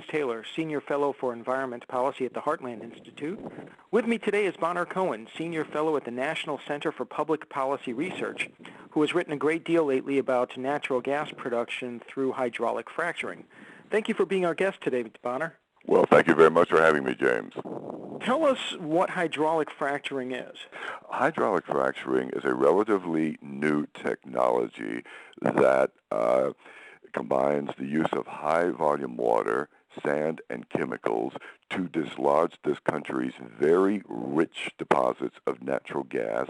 Taylor, Senior Fellow for Environment Policy at the Heartland Institute. With me today is Bonner Cohen, Senior Fellow at the National Center for Public Policy Research, who has written a great deal lately about natural gas production through hydraulic fracturing. Thank you for being our guest today, Bonner. Well, thank you very much for having me, James. Tell us what hydraulic fracturing is. Hydraulic fracturing is a relatively new technology that combines the use of high-volume water, sand, and chemicals to dislodge this country's very rich deposits of natural gas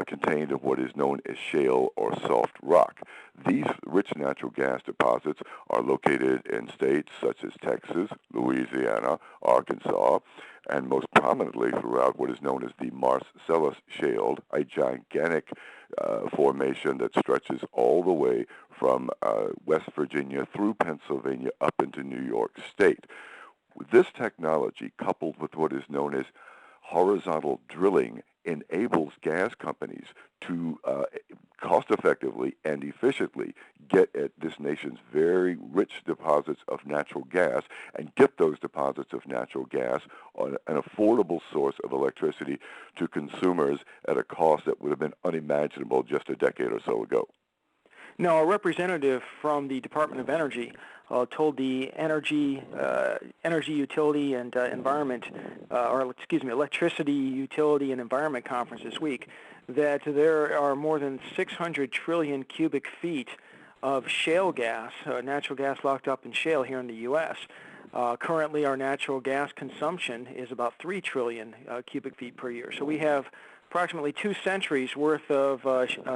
contained in what is known as shale or soft rock. These rich natural gas deposits are located in states such as Texas, Louisiana, Arkansas, and most prominently throughout what is known as the Marcellus Shale, a gigantic formation that stretches all the way from West Virginia through Pennsylvania up into New York State. This technology, coupled with what is known as horizontal drilling, enables gas companies to cost-effectively and efficiently get at this nation's very rich deposits of natural gas and get those deposits of natural gas on an affordable source of electricity to consumers at a cost that would have been unimaginable just a decade or so ago. Now, a representative from the Department of Energy told the Energy Utility and Electricity Utility and Environment Conference this week that there are more than 600 trillion cubic feet of shale gas, natural gas locked up in shale here in the U.S. Currently, our natural gas consumption is about 3 trillion cubic feet per year. So we have approximately 2 centuries worth of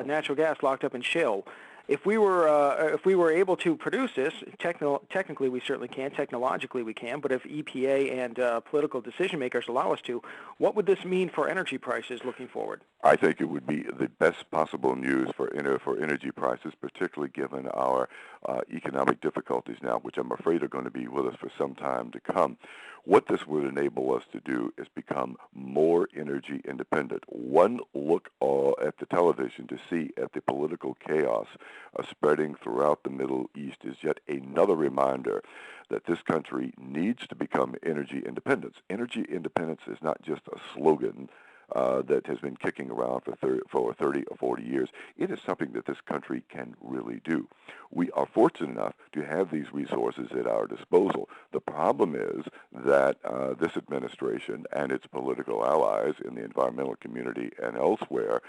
natural gas locked up in shale. If we were able to produce this, technically we certainly can, technologically we can, but if EPA and political decision makers allow us to, what would this mean for energy prices looking forward? I think it would be the best possible news for energy prices, particularly given our economic difficulties now, which I'm afraid are going to be with us for some time to come. What this would enable us to do is become more energy independent. One look at the television to see at the political chaos spreading throughout the Middle East is yet another reminder that this country needs to become energy independent. Energy independence is not just a slogan that has been kicking around for 30 or 40 years. It is something that this country can really do. We are fortunate enough to have these resources at our disposal. The problem is that this administration and its political allies in the environmental community and elsewhere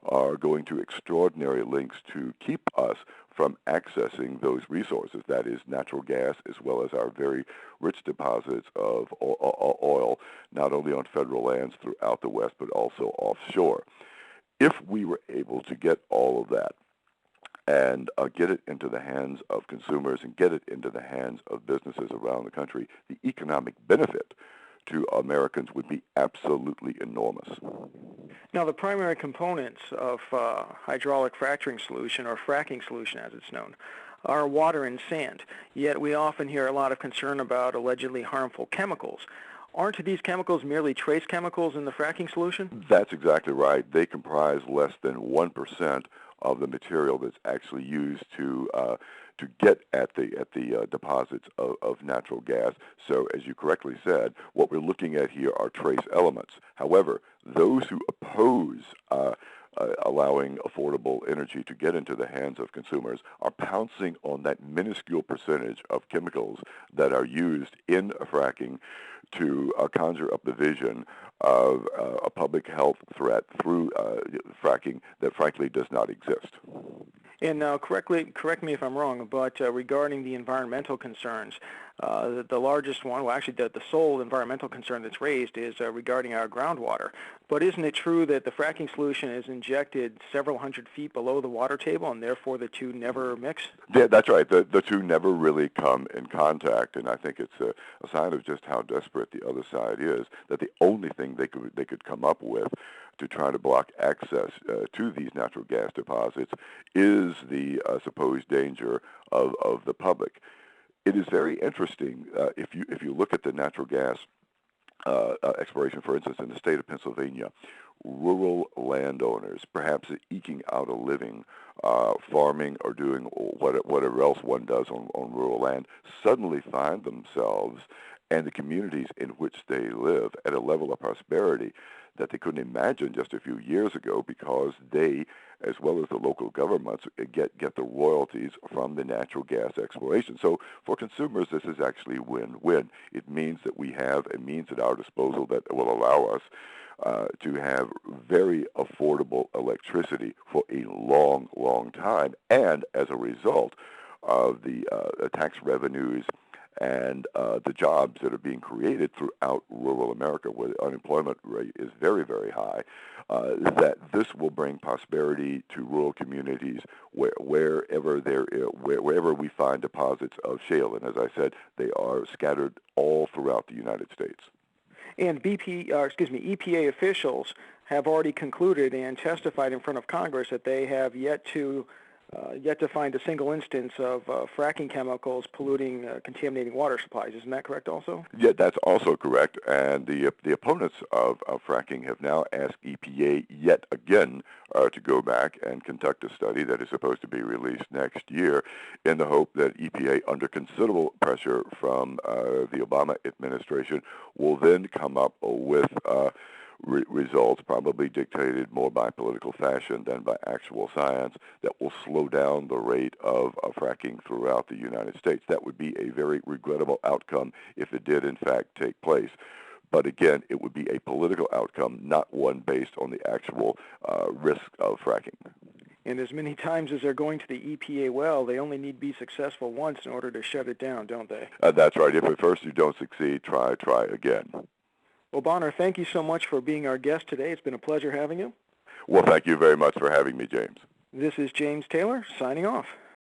are going to extraordinary lengths to keep us from accessing those resources, that is natural gas as well as our very rich deposits of oil, not only on federal lands throughout the West, but also offshore. If we were able to get all of that and get it into the hands of consumers and get it into the hands of businesses around the country, the economic benefit to Americans would be absolutely enormous. Now, the primary components of hydraulic fracturing solution, or fracking solution as it's known, are water and sand. Yet we often hear a lot of concern about allegedly harmful chemicals. Aren't these chemicals merely trace chemicals in the fracking solution? That's exactly right. They comprise less than 1% of the material that's actually used to get at the deposits of natural gas. So, as you correctly said, what we're looking at here are trace elements. However, those who oppose allowing affordable energy to get into the hands of consumers are pouncing on that minuscule percentage of chemicals that are used in fracking to conjure up the vision of a public health threat through fracking that frankly does not exist. And correct me if I'm wrong, but regarding the environmental concerns, the largest one, well actually the sole environmental concern that's raised is regarding our groundwater. But isn't it true that the fracking solution is injected several hundred feet below the water table and therefore the two never mix? Yeah, that's right. The two never really come in contact, and I think it's a sign of just how desperate the other side is, that the only thing they could come up with to try to block access to these natural gas deposits is the supposed danger of the public. It is very interesting if you look at the natural gas exploration, for instance, in the state of Pennsylvania. rural landowners, perhaps eking out a living, farming or doing whatever else one does on rural land, suddenly find themselves and the communities in which they live at a level of prosperity that they couldn't imagine just a few years ago, because they, as well as the local governments, get the royalties from the natural gas exploration. So for consumers, this is actually win-win. It means that we have a means at our disposal that will allow us to have very affordable electricity for a long, long time. And as a result of the tax revenues and the jobs that are being created throughout rural America, where the unemployment rate is very, very high, that this will bring prosperity to rural communities wherever we find deposits of shale. And as I said, they are scattered all throughout the United States. And EPA officials have already concluded and testified in front of Congress that they have yet to find a single instance of fracking chemicals polluting, contaminating water supplies. Isn't that correct also? Yeah, that's also correct. And the opponents of fracking have now asked EPA yet again to go back and conduct a study that is supposed to be released next year, in the hope that EPA, under considerable pressure from the Obama administration, will then come up with results, probably dictated more by political fashion than by actual science, that will slow down the rate of fracking throughout the United States. That would be a very regrettable outcome if it did in fact take place. But again, it would be a political outcome, not one based on the actual risk of fracking. And as many times as they're going to the EPA well, they only need to be successful once in order to shut it down, don't they? That's right. If at first you don't succeed, try again. Well, Bonner, thank you so much for being our guest today. It's been a pleasure having you. Well, thank you very much for having me, James. This is James Taylor, signing off.